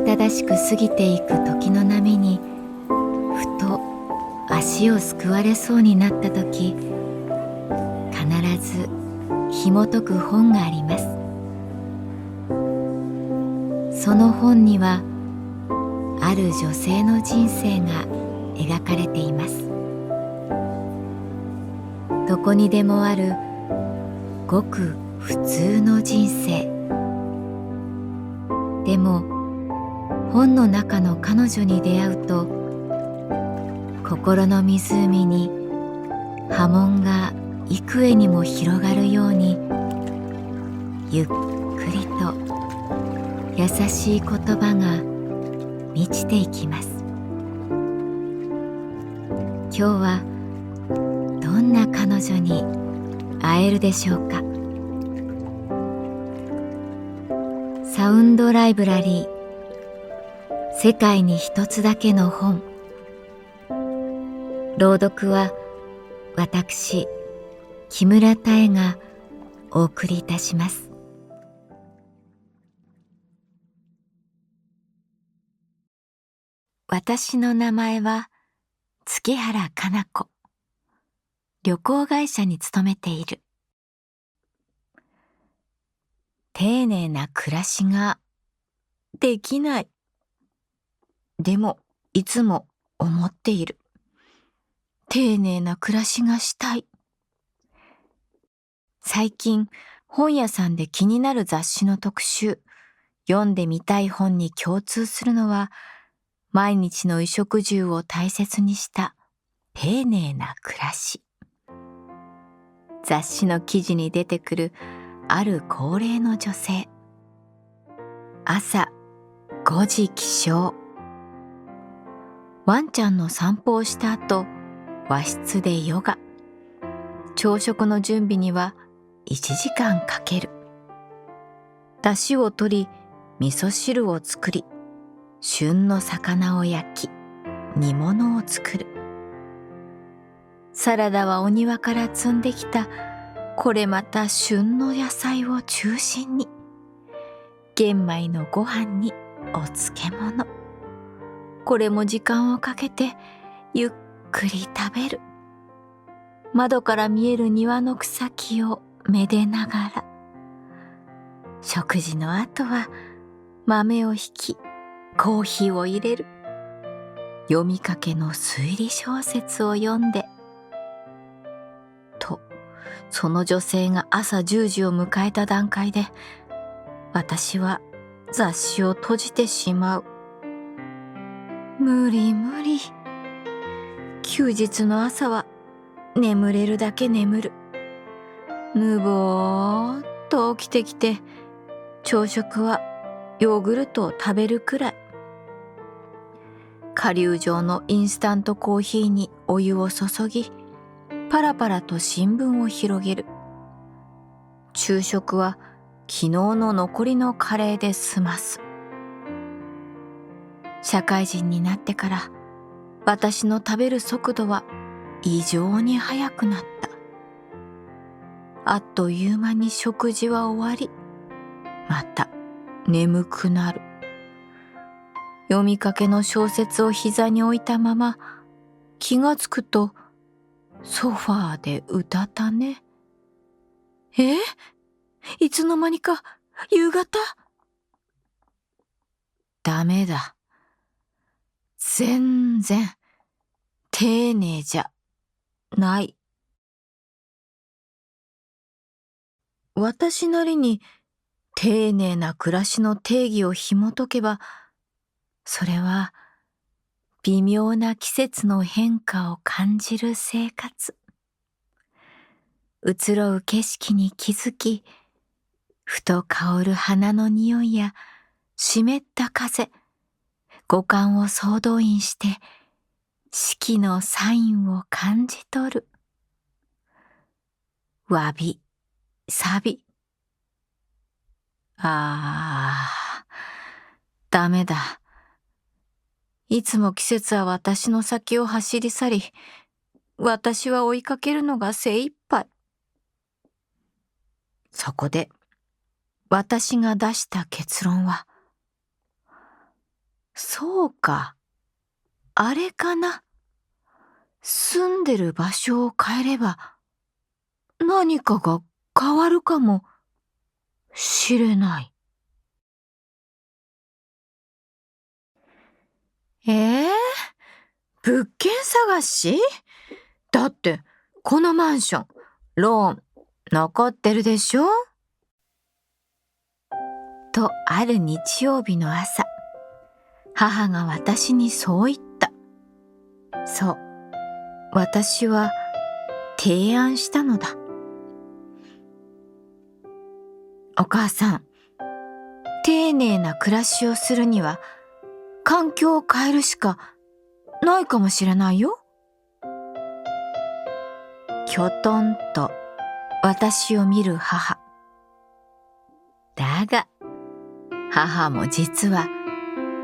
ただしく過ぎていく時の波にふと足をすくわれそうになった時、必ず紐解く本があります。その本にはある女性の人生が描かれています。どこにでもあるごく普通の人生。でも本の中の彼女に出会うと、心の湖に波紋が幾重にも広がるように、ゆっくりと優しい言葉が満ちていきます。今日はどんな彼女に会えるでしょうか。サウンドライブラリー、世界に一つだけの本。朗読は私、木村多江がお送りいたします。私の名前は月原かな子。旅行会社に勤めている。丁寧な暮らしができない。でもいつも思っている。丁寧な暮らしがしたい。最近本屋さんで気になる雑誌の特集、読んでみたい本に共通するのは、毎日の衣食住を大切にした丁寧な暮らし。雑誌の記事に出てくるある高齢の女性。朝5時起床。ワンちゃんの散歩をした後、和室でヨガ。朝食の準備には1時間かける。出汁を取り、味噌汁を作り、旬の魚を焼き、煮物を作る。サラダはお庭から摘んできた、これまた旬の野菜を中心に。玄米のご飯にお漬物。これも時間をかけてゆっくり食べる。窓から見える庭の草木をめでながら。食事の後は豆をひき、コーヒーを入れる。読みかけの推理小説を読んで。と、その女性が朝10時を迎えた段階で、私は雑誌を閉じてしまう。無理無理。休日の朝は眠れるだけ眠る。ぬぼーっと起きてきて、朝食はヨーグルトを食べるくらい。顆粒状のインスタントコーヒーにお湯を注ぎ、パラパラと新聞を広げる。昼食は昨日の残りのカレーで済ます。社会人になってから私の食べる速度は異常に速くなった。あっという間に食事は終わり、また眠くなる。読みかけの小説を膝に置いたまま、気がつくとソファーでうたた寝。いつの間にか夕方。ダメだ。全然丁寧じゃない。私なりに丁寧な暮らしの定義を紐解けば、それは微妙な季節の変化を感じる生活。移ろう景色に気づき、ふと香る花の匂いや湿った風、五感を総動員して四季のサインを感じ取る。わびさび。ダメだ。いつも季節は私の先を走り去り、私は追いかけるのが精一杯。そこで私が出した結論は、そうか、あれかな。住んでる場所を変えれば何かが変わるかもしれない。えー、物件探し？だってこのマンションローン残ってるでしょ？とある日曜日の朝、母が私にそう言った。そう、私は提案したのだ。お母さん、丁寧な暮らしをするには環境を変えるしかないかもしれないよ。きょとんと私を見る母。だが母も実は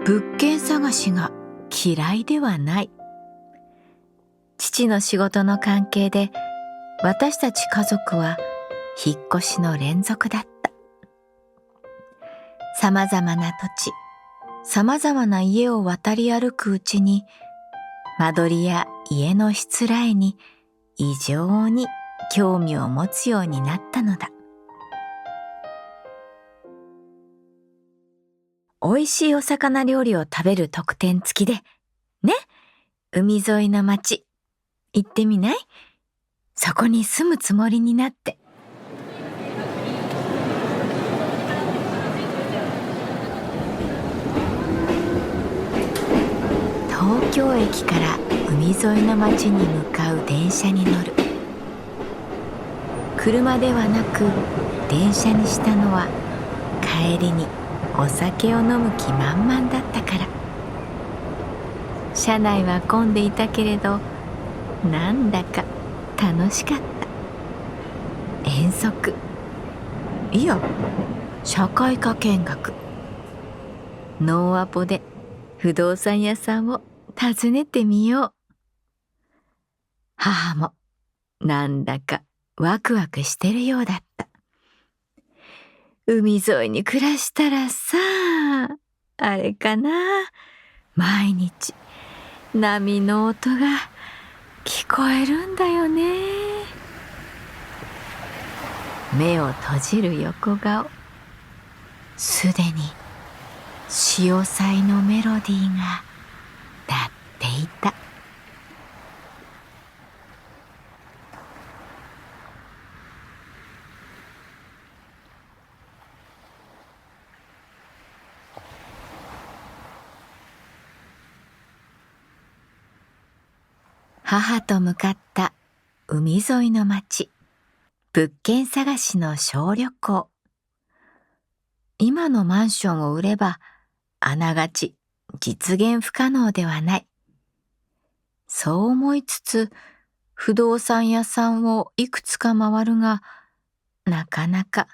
物件探しが嫌いではない。父の仕事の関係で私たち家族は引っ越しの連続だった。さまざまな土地、さまざまな家を渡り歩くうちに、間取りや家のしつらえに異常に興味を持つようになったのだ。美味しいお魚料理を食べる特典付きで、ね、海沿いの町、行ってみない？そこに住むつもりになって。東京駅から海沿いの町に向かう電車に乗る。車ではなく電車にしたのは帰りにお酒を飲む気満々だったから。車内は混んでいたけれど、なんだか楽しかった。遠足、いや社会科見学、ノーアポで不動産屋さんを訪ねてみよう。母もなんだかワクワクしてるようだった。海沿いに暮らしたらさ、あれかな、毎日波の音が聞こえるんだよね。目を閉じる横顔、すでに潮騒のメロディーが鳴っていた。母と向かった海沿いの町、物件探しの小旅行。今のマンションを売ればあながち実現不可能ではない。そう思いつつ不動産屋さんをいくつか回るが、なかなか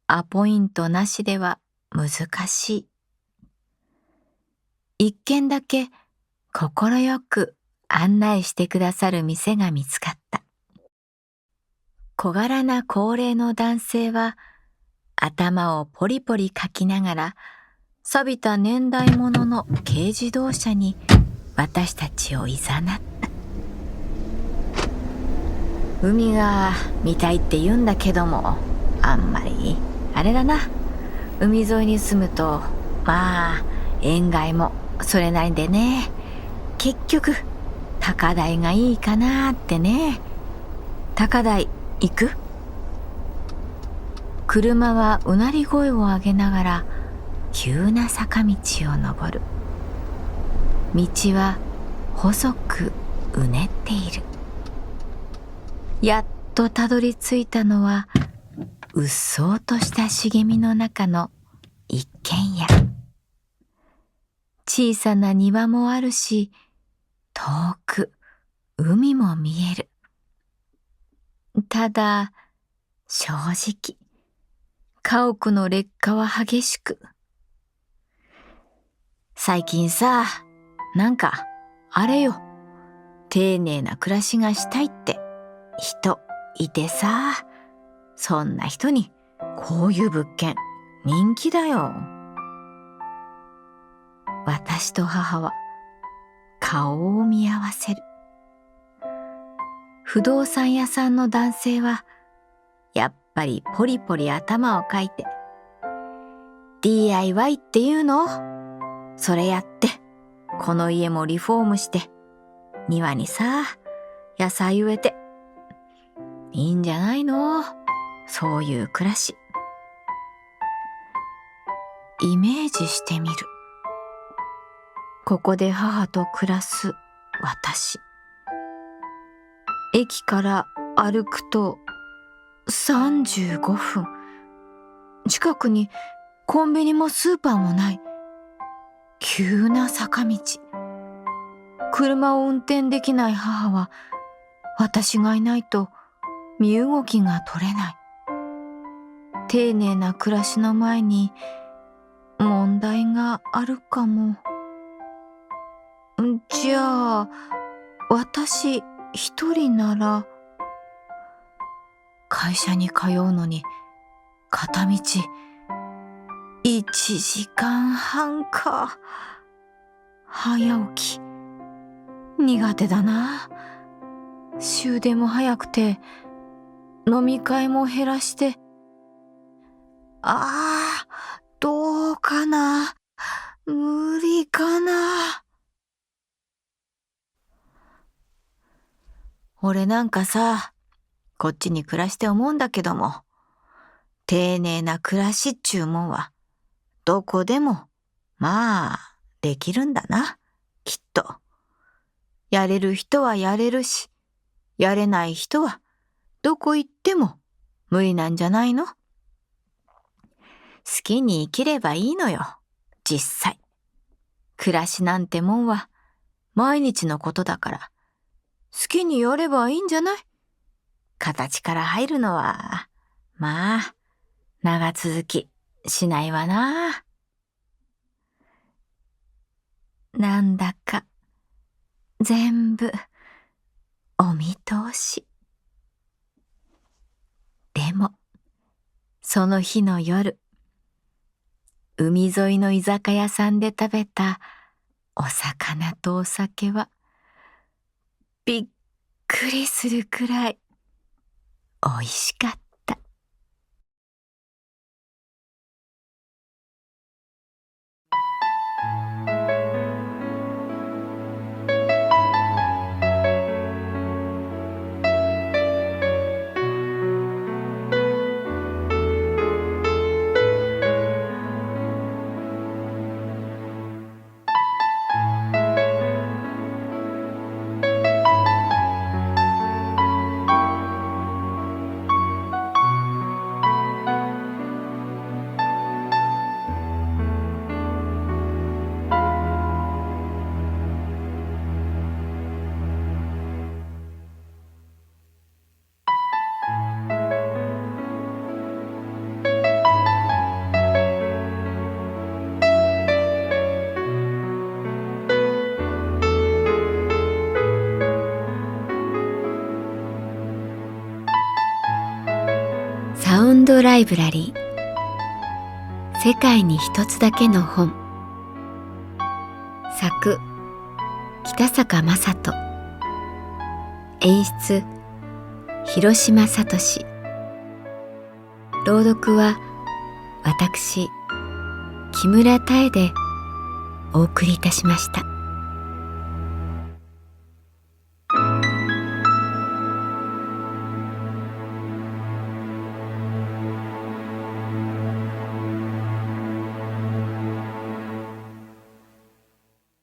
アポイントなしでは難しい。一軒だけ快く案内してくださる店が見つかった。小柄な高齢の男性は頭をポリポリかきながら、錆びた年代物の軽自動車に私たちをいざなった。海が見たいって言うんだけども、あんまりあれだな。海沿いに住むとまあ塩害もそれなりでね、結局高台がいいかなってね。高台行く？車はうなり声を上げながら急な坂道を登る。道は細くうねっている。やっとたどり着いたのはうっそうとした茂みの中の一軒家。小さな庭もあるし、遠く海も見える。ただ正直家屋の劣化は激しく、最近さ、なんかあれよ、丁寧な暮らしがしたいって人いてさ、そんな人にこういう物件人気だよ。私と母は顔を見合わせる。不動産屋さんの男性はやっぱりポリポリ頭をかいて、DIY っていうの？それやってこの家もリフォームして庭にさ、野菜植えていいんじゃないの？そういう暮らし。イメージしてみる。ここで母と暮らす私。駅から歩くと35分。近くにコンビニもスーパーもない。急な坂道。車を運転できない母は、私がいないと身動きが取れない。丁寧な暮らしの前に問題があるかも。じゃあ、私一人なら、会社に通うのに片道1時間半か。早起き苦手だな。終電も早くて飲み会も減らして、どうかな。無理かな。俺なんかさ、こっちに暮らして思うんだけども、丁寧な暮らしっちゅうもんは、どこでも、まあ、できるんだな、きっと。やれる人はやれるし、やれない人は、どこ行っても無理なんじゃないの？好きに生きればいいのよ、実際。暮らしなんてもんは、毎日のことだから、好きにやればいいんじゃない？形から入るのは、まあ、長続きしないわな。なんだか、全部、お見通し。でも、その日の夜、海沿いの居酒屋さんで食べたお魚とお酒は、びっくりするくらいおいしかった。サウンドライブラリー、世界に一つだけの本。作北坂雅人、演出広島聡、朗読は私木村多江でお送りいたしました。